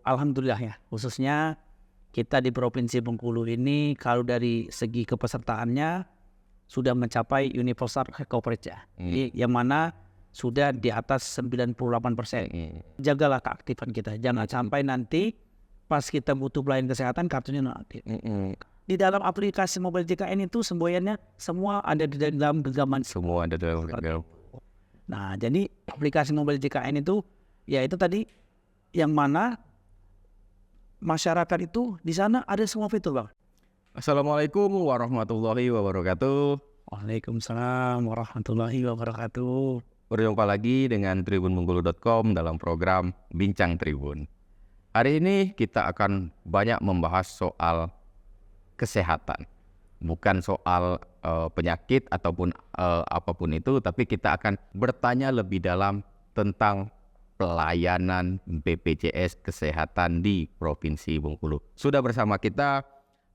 alhamdulillah ya, khususnya kita di Provinsi Bengkulu ini kalau dari segi kepesertaannya sudah mencapai universal coverage ya. Jadi yang mana sudah di atas 98%. Jagalah keaktifan kita, jangan sampai nanti pas kita butuh pelayanan kesehatan kartunya non aktif. Di dalam aplikasi mobile JKN itu semboyannya semua ada di dalam genggaman. Semua ada dalam genggaman. Nah, jadi aplikasi mobile JKN itu ya itu tadi yang mana masyarakat itu di sana ada semua fitur, Bang. Assalamualaikum warahmatullahi wabarakatuh. Waalaikumsalam warahmatullahi wabarakatuh. Berjumpa lagi dengan tribunbengkulu.com dalam program Bincang Tribun. Hari ini kita akan banyak membahas soal kesehatan. Bukan soal penyakit ataupun apapun itu, tapi kita akan bertanya lebih dalam tentang pelayanan BPJS Kesehatan di Provinsi Bengkulu. Sudah bersama kita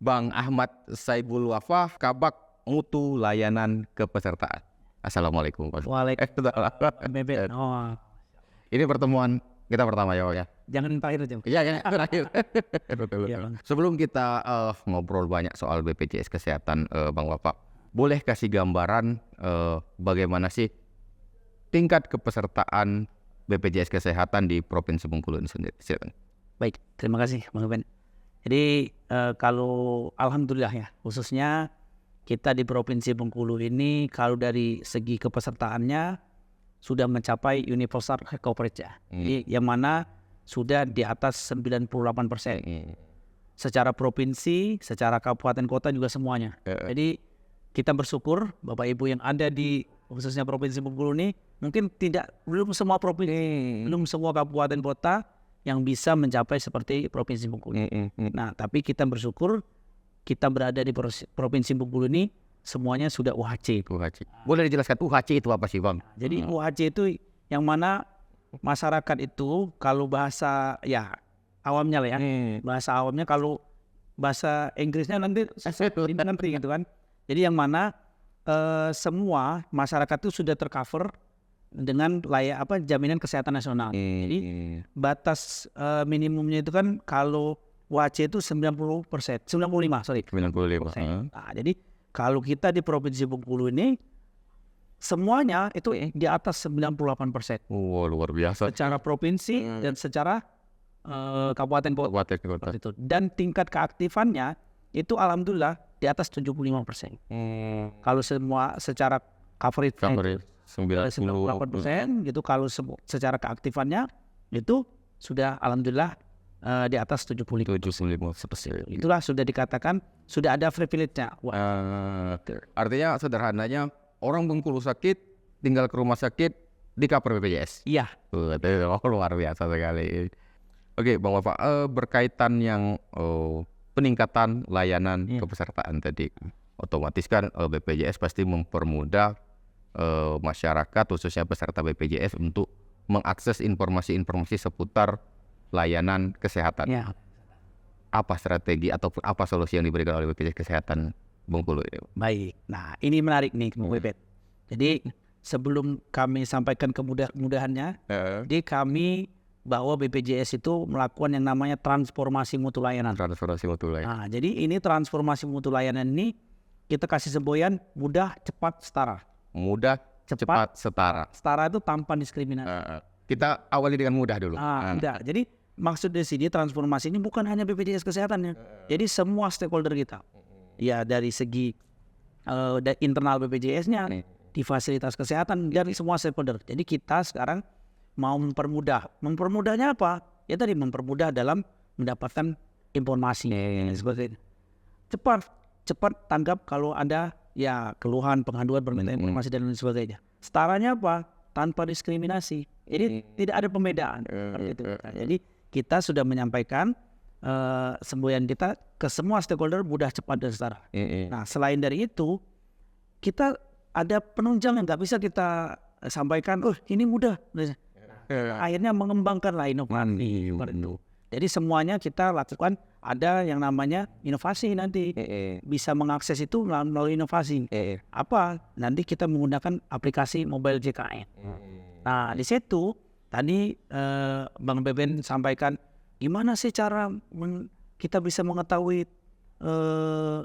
Bang Ahmad Saibul Wafah, Kabak Mutu Layanan Kepesertaan. Assalamualaikum. Waalaikumsalam. Ini pertemuan kita pertama ya. Jangan terakhir aja. Iya, terakhir. Ya, Sebelum kita ngobrol banyak soal BPJS Kesehatan, Bang Wafah, boleh kasih gambaran bagaimana sih tingkat kepesertaan BPJS Kesehatan di Provinsi Bengkulu ini sendiri? Baik, terima kasih Bang Ben. Jadi kalau alhamdulillah ya, khususnya kita di Provinsi Bengkulu ini kalau dari segi kepesertaannya sudah mencapai universal coverage ya. Jadi yang mana sudah di atas 98%. Secara provinsi, secara kabupaten kota juga semuanya. Jadi kita bersyukur Bapak Ibu yang ada di khususnya Provinsi Bengkulu ini mungkin belum semua provinsi, belum semua kabupaten kota yang bisa mencapai seperti Provinsi Bengkulu. Nah, tapi kita bersyukur kita berada di Provinsi Bengkulu ini semuanya sudah UHC. Boleh dijelaskan UHC itu apa sih, Bang? Jadi UHC itu yang mana masyarakat itu kalau bahasa ya awamnya lah ya, bahasa awamnya, kalau bahasa Inggrisnya nanti gitu kan. Jadi yang mana semua masyarakat itu sudah tercover dengan jaminan kesehatan nasional. Jadi batas minimumnya itu kan kalau UHC itu 95%. Nah, jadi kalau kita di Provinsi Bengkulu ini semuanya itu di atas 98%. Luar biasa. Secara provinsi dan secara kabupaten kota. Dan tingkat keaktifannya itu alhamdulillah di atas 75%. Kalau semua secara coverage 98% gitu, kalau secara keaktifannya itu sudah alhamdulillah di atas 75%. Itulah sudah dikatakan sudah ada privilege-nya. Artinya sederhananya orang Bengkulu sakit tinggal ke rumah sakit di cover BPJS. Iya. Luar biasa sekali. Oke, Bang Wafah, berkaitan yang peningkatan layanan kepesertaan tadi, otomatis kan BPJS pasti mempermudah masyarakat khususnya peserta BPJS untuk mengakses informasi-informasi seputar layanan kesehatan. Ya. Apa strategi ataupun apa solusi yang diberikan oleh BPJS Kesehatan Bengkulu ini? Baik, nah ini menarik nih Bung Bebet. Jadi sebelum kami sampaikan kemudahannya, jadi kami bahwa BPJS itu melakukan yang namanya transformasi mutu layanan. Nah, jadi ini transformasi mutu layanan ini kita kasih semboyan mudah, cepat, setara. Mudah, cepat, setara. Setara itu tanpa diskriminasi. Kita awali dengan mudah dulu. Tidak. Jadi maksud dari sini transformasi ini bukan hanya BPJS Kesehatannya. Jadi semua stakeholder kita. Ya dari segi internal BPJS-nya, di fasilitas kesehatan, dari semua stakeholder. Jadi kita sekarang mau mempermudah. Mempermudahnya apa? Ya tadi mempermudah dalam mendapatkan informasi. Seperti itu. Cepat tanggap kalau ada ya keluhan, pengaduan, permintaan informasi dan lain sebagainya. Setaranya apa? Tanpa diskriminasi. Jadi tidak ada pembedaan. Jadi kita sudah menyampaikan semboyan kita ke semua stakeholder mudah, cepat, dan setara. Nah, selain dari itu, kita ada penunjang yang nggak bisa kita sampaikan. Ini mudah. Akhirnya mengembangkanlah inovasi. Jadi semuanya kita lakukan, ada yang namanya inovasi nanti. Bisa mengakses itu melalui inovasi. Apa? Nanti kita menggunakan aplikasi mobile JKN. Nah, di situ tadi Bang Beben sampaikan gimana sih cara kita bisa mengetahui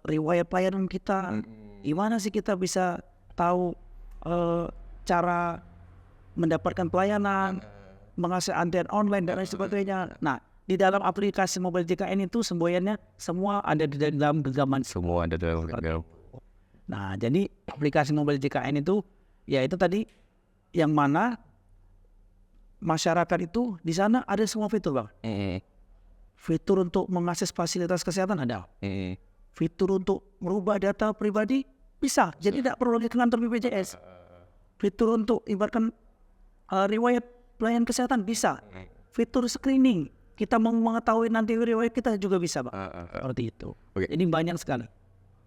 riwayat pelayanan kita? Gimana sih kita bisa tahu cara mendapatkan pelayanan, mengakses antrian online dan lain sebagainya. Nah, di dalam aplikasi mobile JKN itu semboyannya semua ada di dalam genggaman. Semua ada dalam genggaman. Nah, jadi aplikasi mobile JKN itu ya itu tadi yang mana masyarakat itu di sana ada semua fitur, Bang. Fitur untuk mengakses fasilitas kesehatan ada. Fitur untuk merubah data pribadi bisa. Jadi tidak perlu lagi ke kantor BPJS. Fitur untuk ibaratkan riwayat pelayanan kesehatan bisa. Fitur screening, kita mau mengetahui nanti riwayat kita juga bisa, Pak. Seperti itu. Jadi banyak sekali.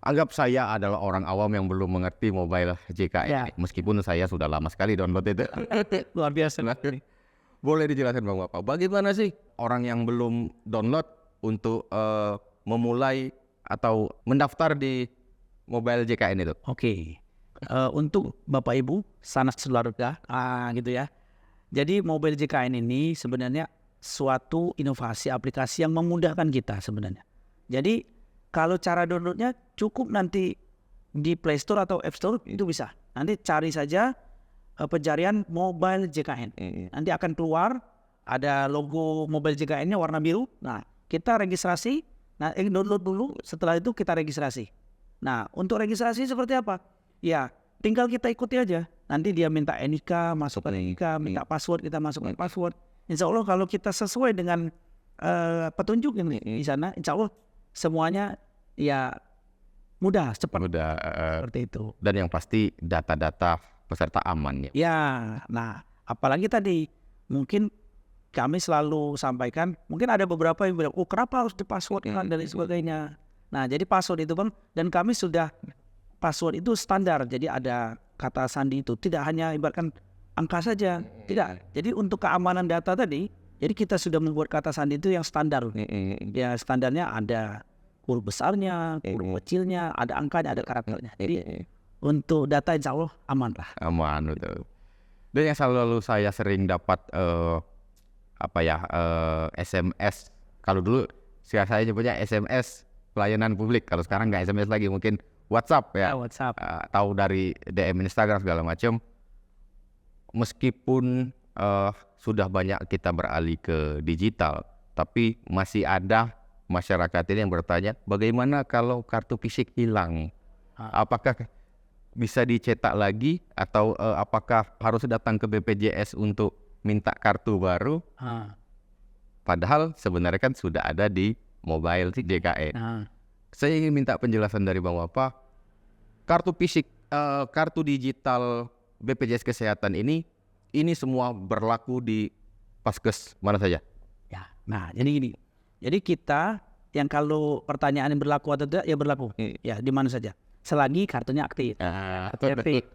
Anggap saya adalah orang awam yang belum mengerti mobile JKN, meskipun saya sudah lama sekali download itu. Luar biasa. Boleh dijelaskan Bang Bapak, bagaimana sih orang yang belum download untuk memulai atau mendaftar di mobile JKN itu? Oke. Untuk Bapak Ibu, sanak keluarga, gitu ya. Jadi mobile JKN ini sebenarnya suatu inovasi aplikasi yang memudahkan kita sebenarnya. Jadi kalau cara downloadnya cukup nanti di Play Store atau App Store itu bisa. Nanti cari saja pencarian mobile JKN. Nanti akan keluar ada logo mobile JKN-nya warna biru. Nah, kita registrasi, download dulu, setelah itu kita registrasi. Nah, untuk registrasi seperti apa? Ya, tinggal kita ikuti aja. Nanti dia minta NIK, masukkan NIK, minta password, kita masukkan password. Insya Allah kalau kita sesuai dengan petunjuk yang di sana, insya Allah semuanya ya mudah, cepat. Mudah, seperti itu. Dan yang pasti data-data peserta aman ya. Ya, nah apalagi tadi mungkin kami selalu sampaikan, mungkin ada beberapa yang bilang, kenapa harus di-password kan dan sebagainya. Nah, jadi password itu Bang, dan kami sudah password itu standar. Jadi ada kata sandi itu, tidak hanya ibaratkan angka saja, tidak. Jadi untuk keamanan data tadi, jadi kita sudah membuat kata sandi itu yang standar. Ya standarnya ada huruf besarnya, huruf kecilnya, ada angkanya, ada karakternya. Jadi untuk data insya Allah aman lah. Aman, betul. Dan yang selalu saya sering dapat SMS. Kalau dulu saya nyebutnya SMS pelayanan publik. Kalau sekarang nggak SMS lagi, mungkin WhatsApp ya. WhatsApp. Tahu dari DM Instagram segala macam. Meskipun sudah banyak kita beralih ke digital, tapi masih ada masyarakat ini yang bertanya, bagaimana kalau kartu fisik hilang? Apakah bisa dicetak lagi atau apakah harus datang ke BPJS untuk minta kartu baru? Padahal sebenarnya kan sudah ada di mobile JKN. Saya ingin minta penjelasan dari Bang Wapa, kartu fisik, kartu digital BPJS Kesehatan ini semua berlaku di Paskes mana saja? Ya, nah jadi gini. Jadi kita yang kalau pertanyaan yang berlaku atau tidak, ya berlaku. Ya di mana saja. Selagi kartunya aktif. Aktif.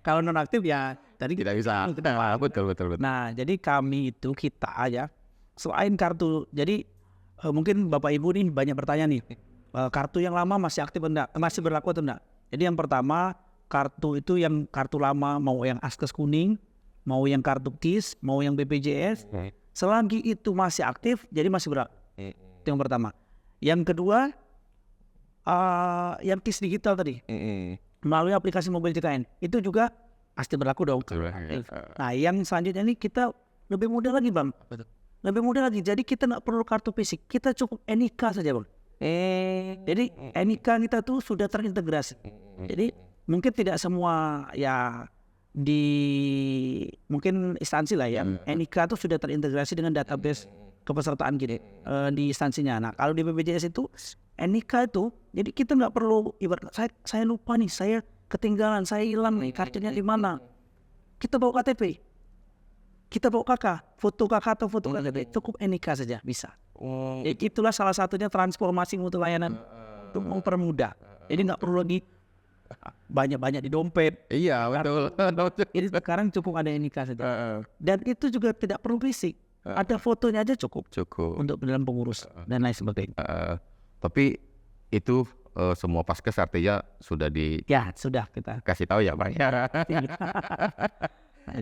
Kalau non aktif ya tadi tidak bisa. Betul. Nah, jadi kami itu kita ya selain kartu. Jadi mungkin Bapak Ibu nih banyak bertanya nih. Kartu yang lama masih aktif enggak? Masih berlaku atau enggak? Jadi yang pertama, kartu itu yang kartu lama, mau yang Askes kuning, mau yang kartu KIS, mau yang BPJS, selagi itu masih aktif, jadi masih berlaku. Itu yang pertama. Yang kedua, yang KIS digital tadi, melalui aplikasi mobile JKN, itu juga pasti berlaku dong. Nah, yang selanjutnya ini kita lebih mudah lagi, Bang. Lebih mudah lagi. Jadi kita nggak perlu kartu fisik, kita cukup NIK saja, Bang. Jadi NIK kita tuh sudah terintegrasi. Jadi mungkin tidak semua ya di mungkin instansi lah ya. NIK itu sudah terintegrasi dengan database kepesertaan kita di instansinya. Nah, kalau di BPJS itu NIK itu, jadi kita nggak perlu ibarat saya lupa nih, saya ketinggalan, saya hilang nih, kartunya di mana? Kita bawa KTP, kita bawa KK, foto KK atau foto KTP, cukup NIK saja bisa. Jadi itulah salah satunya transformasi mutu layanan untuk mempermudah. Jadi nggak perlu lagi banyak-banyak di dompet. Iya, betul. Jadi sekarang cukup ada NIK saja. Dan itu juga tidak perlu fisik. Ada fotonya aja cukup. Untuk dalam pengurus dan lain sebagainya. Tapi itu semua Paskes artinya sudah sudah kita kasih tahu ya, Pak.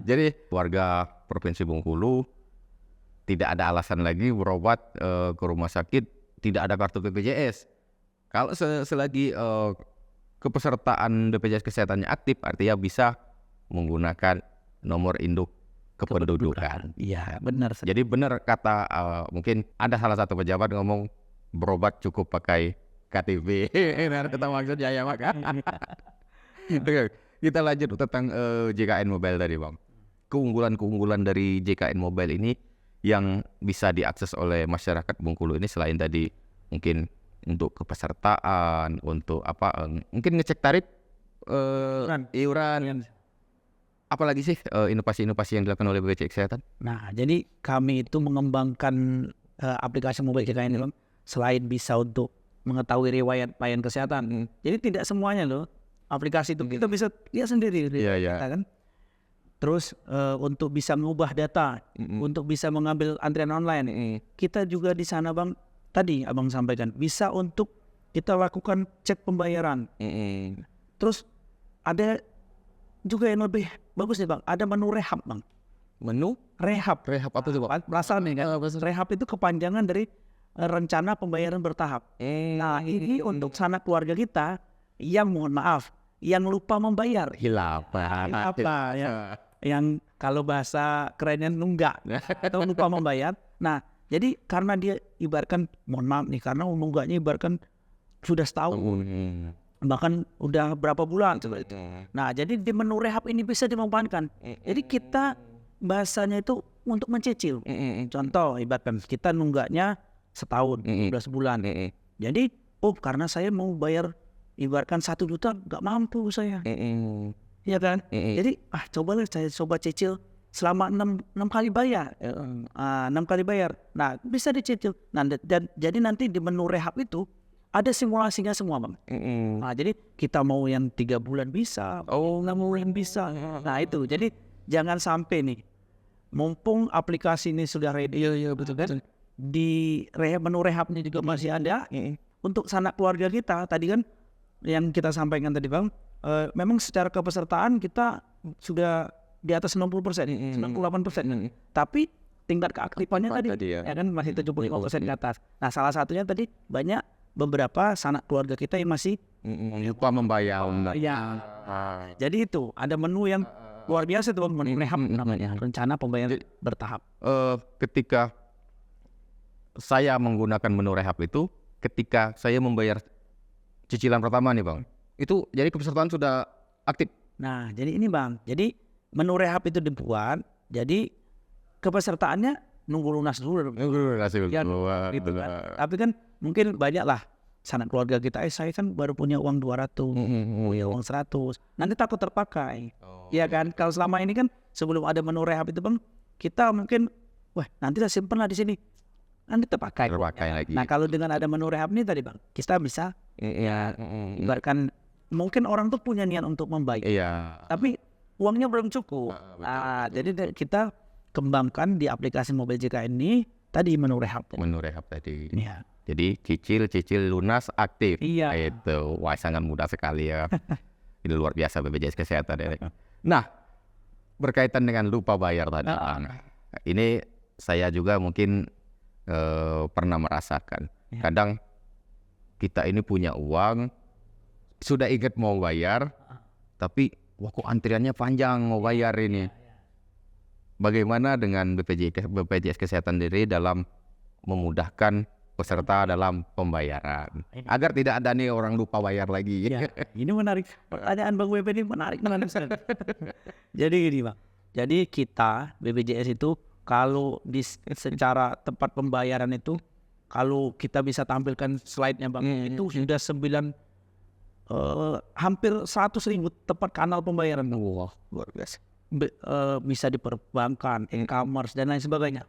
Jadi warga Provinsi Bengkulu tidak ada alasan lagi berobat ke rumah sakit tidak ada kartu BPJS. Kalau selagi kepesertaan BPJS Kesehatannya aktif, artinya bisa menggunakan nomor induk kependudukan. Iya, benar. Jadi benar kata mungkin ada salah satu pejabat ngomong berobat cukup pakai KTP. Nah, kita maksudnya ya Mak. Oke, kita lanjut tentang JKN Mobile tadi Bang. Keunggulan dari JKN Mobile ini yang bisa diakses oleh masyarakat Bengkulu ini selain tadi mungkin untuk kepesertaan, untuk mungkin ngecek tarif iuran. Apalagi sih inovasi-inovasi yang dilakukan oleh BPJS Kesehatan? Nah, jadi kami itu mengembangkan aplikasi mobile JKN ini, selain bisa untuk mengetahui riwayat pelayanan kesehatan. Jadi tidak semuanya loh aplikasi itu kita bisa lihat sendiri kita kan. Terus untuk bisa mengubah data, untuk bisa mengambil antrian online, kita juga di sana Bang, tadi Abang sampaikan, bisa untuk kita lakukan cek pembayaran. Terus ada juga yang lebih bagus nih Bang, ada menu rehab Bang. Menu? Rehab apa tuh Bang? Perasaan nih kan, rehab itu kepanjangan dari rencana pembayaran bertahap. Nah ini untuk sanak keluarga kita yang mohon maaf, yang lupa membayar. Apa ya? Yang kalau bahasa kerennya nunggak atau lupa membayar. Nah jadi karena dia ibaratkan, mohon maaf nih, karena nunggaknya ibaratkan sudah setahun. Bahkan udah berapa bulan coba itu. Nah jadi di menu rehab ini bisa dimanfaatkan. Jadi kita bahasanya itu untuk mencicil. Contoh ibaratkan kita nunggaknya setahun, 12 bulan. Jadi karena saya mau bayar ibaratkan 1 juta nggak mampu saya. Iya kan? Jadi cobalah saya coba cicil selama 6 kali bayar. 6 kali bayar. Nah bisa dicicil. Nah dan jadi nanti di menu rehab itu ada simulasinya semua Bang. Nah jadi kita mau yang 3 bulan bisa, 6 bulan bisa. Nah itu jadi jangan sampai nih, mumpung aplikasi ini sudah ready, betul kan? Di menu rehabnya juga masih ada. Untuk sanak keluarga kita tadi kan yang kita sampaikan tadi Bang, memang secara kepesertaan kita sudah di atas 90%, 98%. Tapi tingkat keaktifannya tadi ya kan masih 75% di atas. Nah salah satunya tadi banyak beberapa sanak keluarga kita yang masih lupa membayar. Ya. Jadi itu ada menu yang luar biasa tuh Bang, menu rehab namanya, rencana pembayaran bertahap. Ketika saya menggunakan menu rehab itu, ketika saya membayar cicilan pertama nih Bang, itu jadi kepesertaan sudah aktif. Nah jadi ini Bang, jadi menu rehab itu dibuat, jadi kepesertaannya nunggu lunas dulu. Ya, gitu kan. Tapi kan mungkin banyak lah sanak keluarga kita, saya kan baru punya uang 200, punya uang 100, nanti takut terpakai. Iya kan, kalau selama ini kan sebelum ada menu rehab itu Bang, kita mungkin nanti kita simpen lah di sini, nanti terpakai lagi. Nah kalau dengan ada menu rehab ini tadi Bang, kita bisa ibaratkan mungkin orang tuh punya niat untuk membayar, tapi uangnya belum cukup. Jadi kita kembangkan di aplikasi mobile JKN ini tadi menu rehab tadi. Iya. Jadi cicil lunas aktif. Iya. Itu sangat mudah sekali ya. Ini luar biasa BPJS Kesehatan ya. Nah, berkaitan dengan lupa bayar tadi ini saya juga mungkin pernah merasakan. Kadang kita ini punya uang, sudah ingat mau bayar, tapi kok antriannya panjang mau bayar ini. Bagaimana dengan BPJS Kesehatan sendiri dalam memudahkan peserta dalam pembayaran agar tidak ada nih orang lupa bayar lagi? Ini menarik, pertanyaan Bang WP ini menarik. Jadi gini Bang, jadi kita BPJS itu kalau di secara tempat pembayaran itu, kalau kita bisa tampilkan slide-nya Bang, itu sudah hampir 100.000 tempat kanal pembayaran. Luar biasa. Bisa di perbankan, e-commerce dan lain sebagainya.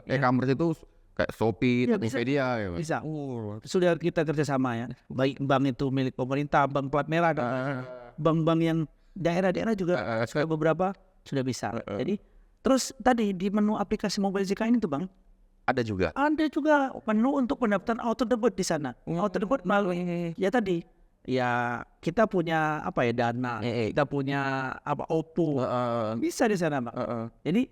E-commerce itu kayak Shopee, Tokopedia bisa. Sudah kita kerjasama ya. Baik bank itu milik pemerintah, bank plat merah, bank-bank yang daerah-daerah juga beberapa sudah bisa. Jadi terus tadi di menu aplikasi mobile JKN itu Bang, ada juga menu untuk pendaftaran auto debit di sana. Auto debit melalui tadi. Ya kita punya Dana, kita punya OPPO, bisa di sana Bang. Jadi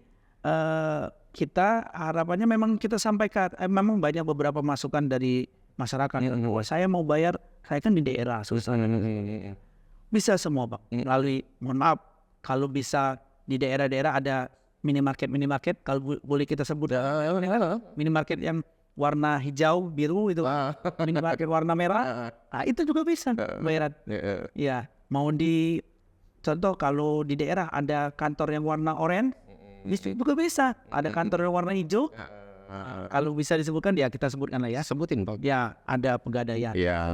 kita harapannya memang kita sampaikan, memang banyak beberapa masukan dari masyarakat. Bahwa saya mau bayar, saya kan di daerah susah. Bisa semua Bang, melalui, mohon maaf, kalau bisa di daerah-daerah ada minimarket, kalau boleh kita sebut minimarket yang warna hijau, biru itu, minimarket warna merah, nah itu juga bisa bayaran. Ya, mau di contoh kalau di daerah ada kantor yang warna oranye, juga bisa. Ada kantor yang warna hijau. Kalau bisa disebutkan ya kita sebutkan lah ya. Sebutin Pak. Ya, ada Pegadaian. Iya.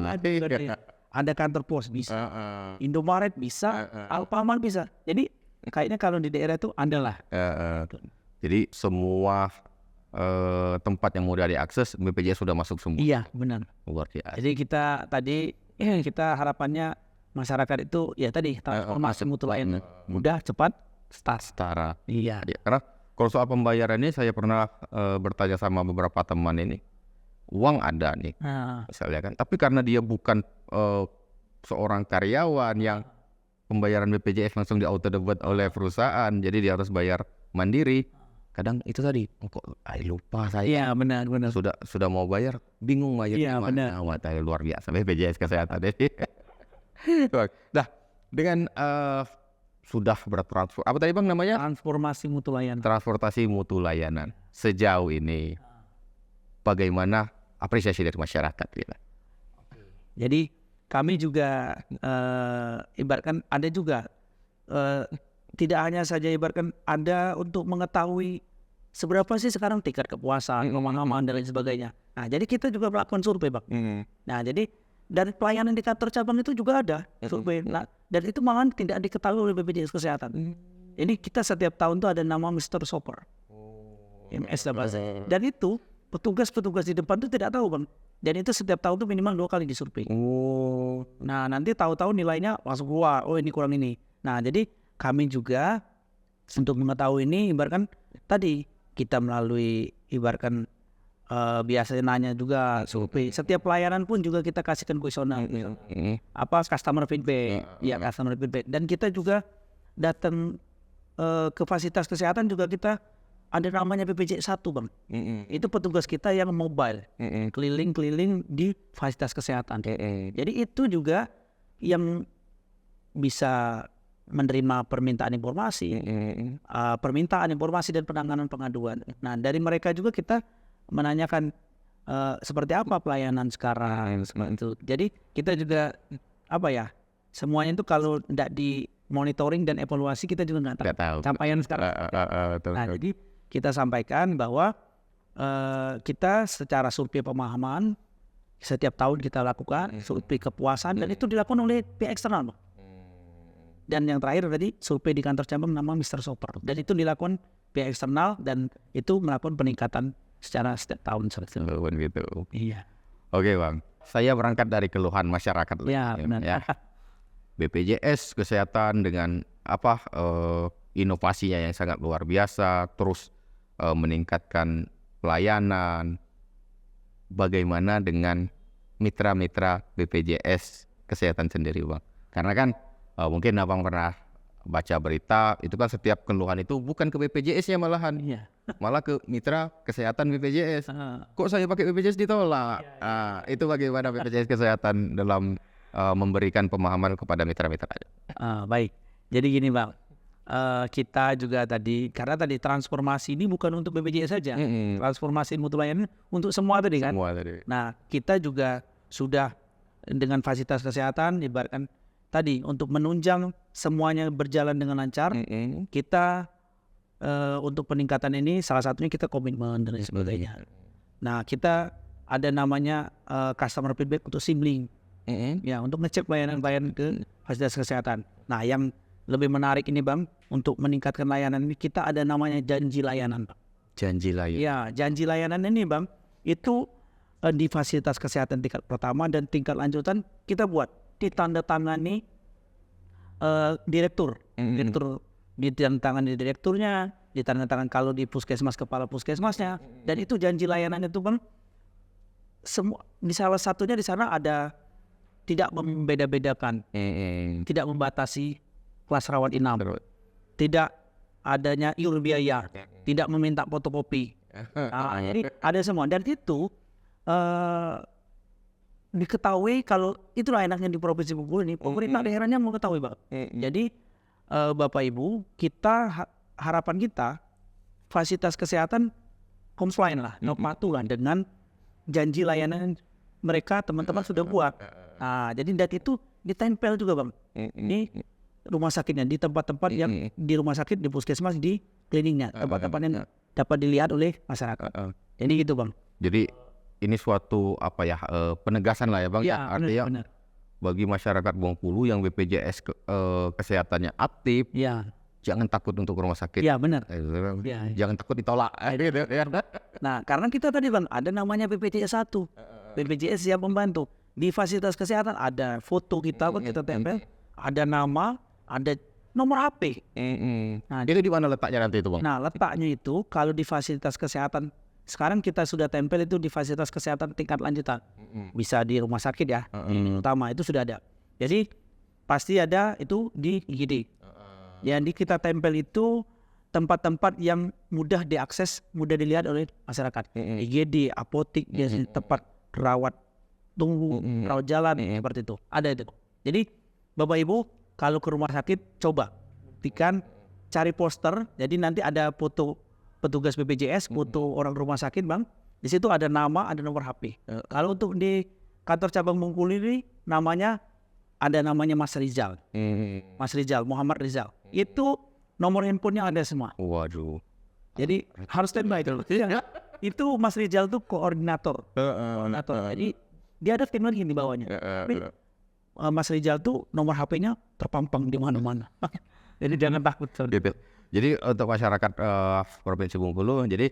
Ada kantor pos bisa. Indomaret bisa. Alfamart bisa. Jadi kayaknya kalau di daerah itu ada lah. Jadi semua tempat yang mudah diakses BPJS sudah masuk semua. Iya, benar. Luar biasa. Jadi kita harapannya masyarakat itu ya tadi transformasi mutu layanan mudah, cepat, Setara. Iya. Ya, karena kalau soal pembayaran ini saya pernah bertanya sama beberapa teman ini, uang ada nih, misalnya kan, tapi karena dia bukan seorang karyawan yang pembayaran BPJS langsung di-auto debit oleh perusahaan, jadi dia harus bayar mandiri. Kadang itu tadi, kok lupa saya. Iya, benar. Sudah mau bayar, bingung bayar gimana. Wah, luar biasa BPJS kesehatan ini. Nah, dengan sudah bertransfer, apa tadi Bang namanya? Transformasi mutu layanan. Transportasi mutu layanan. Sejauh ini bagaimana apresiasi dari masyarakat kita? Jadi kami juga ibaratkan ada juga tidak hanya saja ibaratkan ada untuk mengetahui seberapa sih sekarang tingkat kepuasan, pemahaman dan lain sebagainya. Nah, jadi kita juga melakukan survei, Bang. Nah, jadi dari pelayanan di kantor cabang itu juga ada survei. Nah, dan itu malah tidak diketahui oleh BPJS Kesehatan. Ini kita setiap tahun tuh ada nama Mr. Shopper. MS bahasa. Dan itu petugas-petugas di depan tuh tidak tahu, Bang. Dan itu setiap tahun tuh minimal 2 kali disurvei. Nah, nanti tahu-tahu nilainya langsung keluar. Oh, ini kurang ini. Nah, jadi kami juga untuk mengetahui ini ibaratkan tadi kita melalui ibaratkan biasanya nanya juga survei. Setiap pelayanan pun juga kita kasihkan kuesioner. Customer feedback. Ya, customer feedback. Dan kita juga datang ke fasilitas kesehatan juga kita ada namanya BPJS 1, Bang. Itu petugas kita yang mobile. Keliling-keliling di fasilitas kesehatan. Jadi itu juga yang bisa menerima permintaan informasi, dan penanganan pengaduan. Nah, dari mereka juga kita menanyakan seperti apa pelayanan sekarang seperti itu. Jadi kita juga semuanya itu kalau tidak di monitoring dan evaluasi kita juga nggak tahu capaian sekarang. Nah, jadi kita sampaikan bahwa kita secara survei pemahaman setiap tahun kita lakukan survei kepuasan dan itu dilakukan oleh pihak eksternal. Dan yang terakhir tadi survei di kantor cabang nama Mr. Shopper. Dan itu dilakukan pihak eksternal dan itu melakukan peningkatan secara setiap tahun seperti itu. Gitu. Iya. Oke Bang, saya berangkat dari keluhan masyarakat. Iya, benar. Ya. BPJS Kesehatan dengan inovasinya yang sangat luar biasa, terus meningkatkan pelayanan. Bagaimana dengan mitra-mitra BPJS Kesehatan sendiri Bang? Karena kan mungkin Abang pernah baca berita, itu kan setiap keluhan itu bukan ke BPJS-nya malahan. Iya. Malah ke mitra kesehatan BPJS. Kok saya pakai BPJS ditolak? Itu bagaimana BPJS Kesehatan dalam memberikan pemahaman kepada mitra-mitra? Baik. Jadi gini Bang, kita juga karena tadi transformasi ini bukan untuk BPJS saja. Transformasi mutu layanan untuk semua tadi kan. Nah, kita juga sudah dengan fasilitas kesehatan ibaratkan tadi untuk menunjang semuanya berjalan dengan lancar. Kita untuk peningkatan ini salah satunya kita komitmen dan sebagainya. Nah, kita ada namanya customer feedback untuk SIM-Link. Ya, untuk ngecek pelayanan ke fasilitas kesehatan. Nah, yang lebih menarik ini Bang, untuk meningkatkan layanan ini kita ada namanya janji layanan, Bang. Janji layanan. Ya, janji layanan ini Bang, itu di fasilitas kesehatan tingkat pertama dan tingkat lanjutan kita buat ditandatangani direktur. Direktur ditandatangani direkturnya, ditandatangani kalau di puskesmas kepala puskesmasnya, dan itu janji layanan itu Bang. Semua di salah satunya di sana ada tidak membeda-bedakan, tidak membatasi kelas rawat inap, tidak adanya iur biaya. tidak meminta fotokopi. Nah, jadi ada semua dan itu diketahui kalau itulah enaknya di Provinsi Bengkulu ini pemerintah daerahnya mau ketahui Bang. Jadi Bapak Ibu kita harapan kita fasilitas kesehatan comply lah, patuh dengan janji layanan mereka teman-teman sudah buat. Nah, jadi dan itu ditempel juga Bang. Ini rumah sakitnya di tempat-tempat yang di rumah sakit, di puskesmas, di kliniknya, tempat-tempat yang dapat dilihat oleh masyarakat. Jadi gitu Bang. Jadi ini suatu penegasan lah ya Bang. Ya, artinya benar. Bagi masyarakat Bengkulu yang BPJS kesehatannya aktif, Ya, jangan takut untuk ke rumah sakit. ya benar. Ya. Jangan takut ditolak. Gitu, ya. Nah, karena kita tadi Bang ada namanya BPJS 1. BPJS siap membantu. Di fasilitas kesehatan ada foto kita Bang, kita tempel, ada nama, ada nomor HP. Nah, itu di mana letaknya nanti itu Bang? Nah, letaknya itu kalau di fasilitas kesehatan sekarang kita sudah tempel itu di fasilitas kesehatan tingkat lanjutan. Bisa di rumah sakit ya, utama itu sudah ada. Jadi pasti ada itu di IGD. Jadi kita tempel itu tempat-tempat yang mudah diakses, mudah dilihat oleh masyarakat. IGD, apotik, tempat rawat tunggu, rawat jalan seperti itu. Ada itu. Jadi Bapak Ibu kalau ke rumah sakit coba buktikan cari poster. Jadi nanti ada foto petugas BPJS, foto orang rumah sakit Bang. Di situ ada nama, ada nomor HP. Kalau untuk di kantor cabang Bengkulu ini namanya Mas Rizal. Mas Rizal, Muhammad Rizal. Itu nomor handphonenya ada semua. Waduh. Jadi harus standby itu. Itu Mas Rizal tuh koordinator. Jadi dia ada tim lagi di bawahnya. Tapi, Mas Rizal tuh nomor HP-nya terpampang di mana-mana. Jadi jangan takut. Jadi untuk masyarakat Provinsi Bengkulu, jadi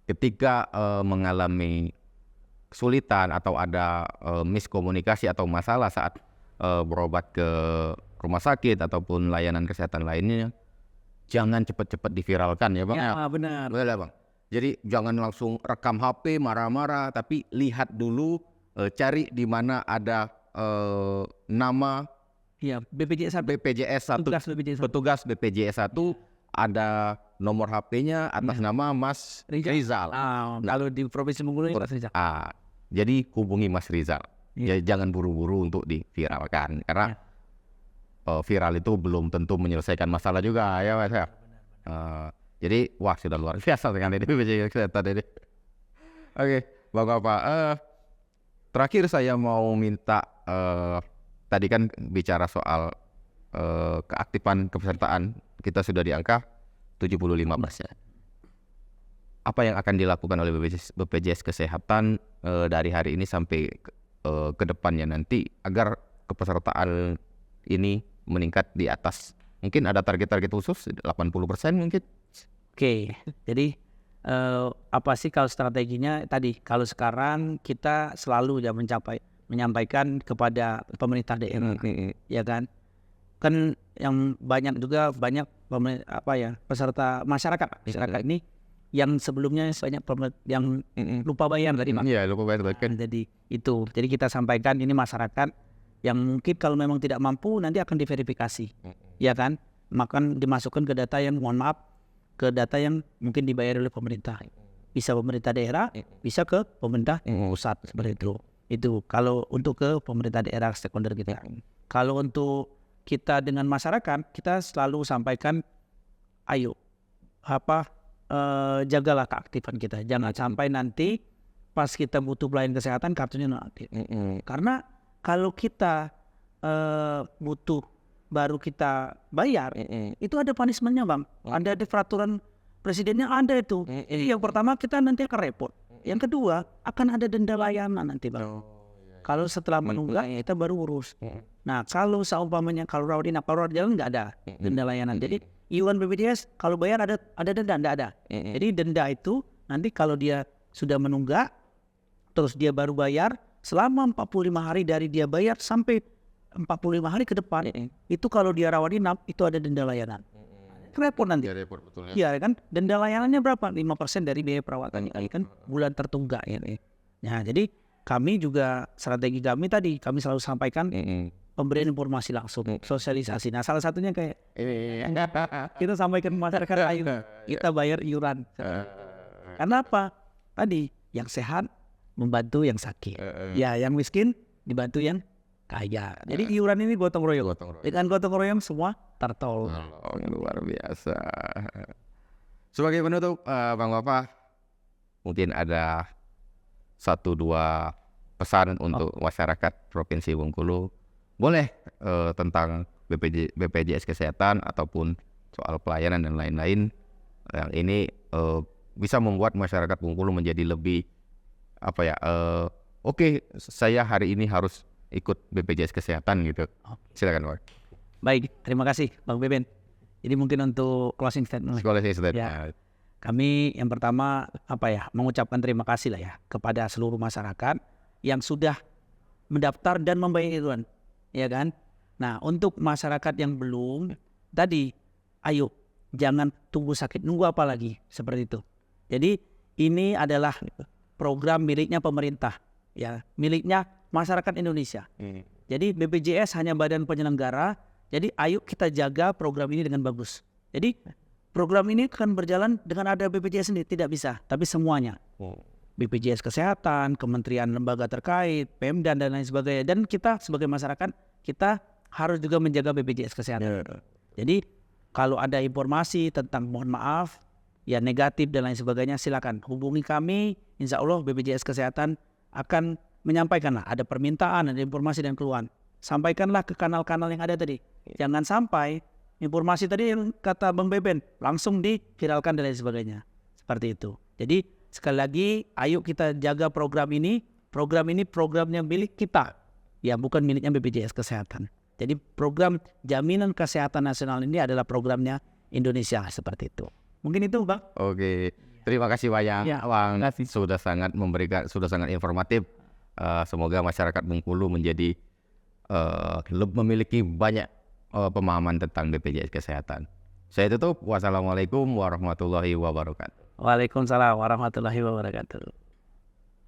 ketika mengalami kesulitan atau ada miskomunikasi atau masalah saat berobat ke rumah sakit ataupun layanan kesehatan lainnya, jangan cepat-cepat diviralkan ya Bang. Ya benar. Betul ya Bang. Jadi jangan langsung rekam HP marah-marah, tapi lihat dulu, cari di mana ada nama Iya, BPJS 1. Petugas BPJS 1 ada nomor HP-nya atas nama Mas Rizal. Kalau di Provinsi Bengkulu Mas Rizal. Jadi hubungi Mas Rizal. Ya, jangan buru-buru untuk diviralkan karena viral itu belum tentu menyelesaikan masalah juga ya Mas ya. Jadi wah sudah luar biasa dengan ini BPJS Kesehatan ini. Oke, Bapak-bapak, terakhir saya mau minta tadi kan bicara soal keaktifan kepesertaan kita sudah di angka 75%. Apa yang akan dilakukan oleh BPJS Kesehatan dari hari ini sampai ke depannya nanti agar kepesertaan ini meningkat di atas? Mungkin ada target-target khusus 80% mungkin? Oke, jadi apa sih kalau strateginya tadi? Kalau sekarang kita selalu ya menyampaikan kepada pemerintah daerah, ya kan yang banyak peserta masyarakat ini yang sebelumnya banyak yang lupa bayar tadi Pak. Iya, lupa bayar kan. Jadi kita sampaikan ini masyarakat yang mungkin kalau memang tidak mampu nanti akan diverifikasi, ya kan, maka dimasukkan ke data yang ke data yang mungkin dibayar oleh pemerintah, bisa pemerintah daerah, bisa ke pemerintah pusat seperti itu. Itu kalau untuk ke pemerintah daerah stakeholder kita. Kalau untuk kita dengan masyarakat, kita selalu sampaikan, ayo jagalah keaktifan kita. Jangan sampai nanti pas kita butuh pelayanan kesehatan kartunya non aktif. Karena kalau kita butuh baru kita bayar, itu ada punishment-nya Bang. Ada di peraturan presidennya ada itu. Yang pertama kita nanti akan repot. Yang kedua akan ada denda layanan nanti Bang. Kalau setelah menunggak kita baru urus. Nah kalau seumpamanya kalau rawat inap, kalau rawat jalan nggak ada denda layanan. Jadi iuran BPJS kalau bayar ada denda, nggak ada. Jadi denda itu nanti kalau dia sudah menunggak, terus dia baru bayar selama 45 hari dari dia bayar sampai 45 hari ke depan, itu kalau dia rawat inap itu ada denda layanan. Repot nanti. Ya, repot betul ya. Iya kan, denda layanannya berapa? 5% dari biaya perawatan kan bulan tertunggak ya. Nah, jadi kami juga strategi kami tadi kami selalu sampaikan pemberian informasi langsung, sosialisasi. Nah, salah satunya kayak kita sampaikan ke masyarakat, ayo kita bayar iuran. Karena apa? Tadi yang sehat membantu yang sakit, ya yang miskin dibantu yang kaya. Jadi iuran ini gotong royong. Dengan gotong royong semua tertolong. Luar biasa. Sebagai penutup, Bang Wafa, mungkin ada 1-2 pesan untuk masyarakat Provinsi Bengkulu. Boleh tentang BPJS Kesehatan ataupun soal pelayanan dan lain-lain yang ini bisa membuat masyarakat Bengkulu menjadi lebih oke, saya hari ini harus ikut BPJS Kesehatan gitu. Silakan, Bang. Baik, terima kasih Bang Beben. Jadi mungkin untuk closing statement. Ya, kami yang pertama mengucapkan terima kasih lah ya kepada seluruh masyarakat yang sudah mendaftar dan membayar iuran, ya kan? Nah, untuk masyarakat yang belum, tadi ayo jangan tunggu sakit, nunggu apa lagi seperti itu. Jadi ini adalah program miliknya pemerintah, ya, miliknya masyarakat Indonesia. Jadi BPJS hanya badan penyelenggara. Jadi ayo kita jaga program ini dengan bagus. Jadi program ini akan berjalan dengan ada BPJS sendiri, tidak bisa, tapi semuanya. BPJS Kesehatan, kementerian lembaga terkait, Pemda dan lain sebagainya. Dan kita sebagai masyarakat, kita harus juga menjaga BPJS Kesehatan. Jadi kalau ada informasi tentang mohon maaf, ya negatif dan lain sebagainya, silakan hubungi kami. Insya Allah BPJS Kesehatan akan menyampaikan lah, ada permintaan, ada informasi dan keluhan. Sampaikanlah ke kanal-kanal yang ada tadi. Jangan sampai informasi tadi yang kata Bang Beben langsung diviralkan dan lain sebagainya. Seperti itu. Jadi sekali lagi, ayo kita jaga program ini. Program ini programnya milik kita, ya bukan miliknya BPJS Kesehatan. Jadi program Jaminan Kesehatan Nasional ini adalah programnya Indonesia, seperti itu. Mungkin itu, Bang. Oke, terima kasih banyak, Bang. Sudah sangat informatif. Semoga masyarakat Bengkulu menjadi memiliki banyak pemahaman tentang BPJS Kesehatan. Saya tutup. Wassalamualaikum warahmatullahi wabarakatuh. Waalaikumsalam warahmatullahi wabarakatuh.